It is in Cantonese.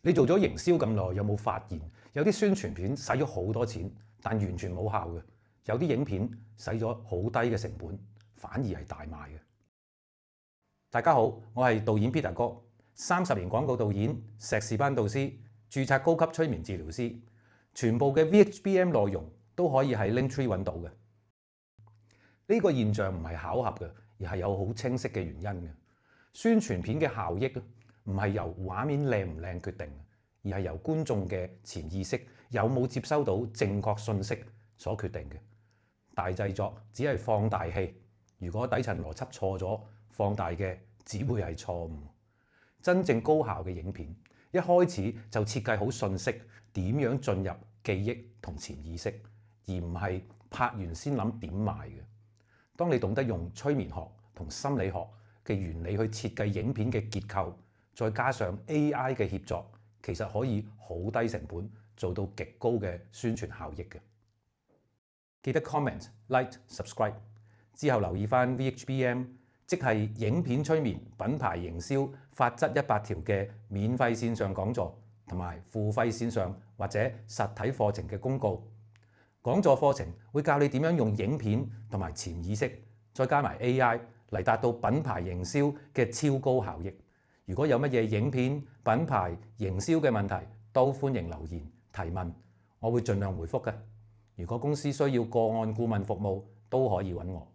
你做咗營銷咁耐，有冇發現有啲宣傳片使咗好多錢，但完全冇效嘅；有啲影片使咗好低嘅成本，反而係大賣嘅。大家好，我係導演 Peter 哥，30年廣告導演、碩士班導師、註冊高級催眠治療師，全部嘅 VHBM 內容都可以喺 Linktree 揾到嘅。呢個現象唔係巧合嘅，而係有好清晰嘅原因嘅。宣傳片嘅效益唔係由畫面靚唔靚決定，而係由觀眾嘅潛意識有冇接收到正確信息所決定嘅。大製作只係放大器，如果底層邏輯錯咗，放大嘅只會係錯誤。真正高效嘅影片，一開始就設計好信息點樣進入記憶同潛意識，而唔係拍完先諗點賣嘅。當你懂得用催眠學同心理學嘅原理去設計影片嘅結構，再加上 AI 嘅協助，其實可以好低成本做到極高嘅宣傳效益嘅。記得 comment、like、subscribe 之後留意返 VHBM， 即係影片催眠品牌營銷法則100條嘅免費線上講座，同埋付費線上或者實體課程嘅公告。講座課程會教你點樣用影片同埋潛意識，再加埋 AI 嚟達到品牌營銷嘅超高效益。如果有乜嘢影片、品牌、營銷嘅問題，都歡迎留言提問，我會盡量回覆嘅。如果公司需要個案顧問服務，都可以揾我。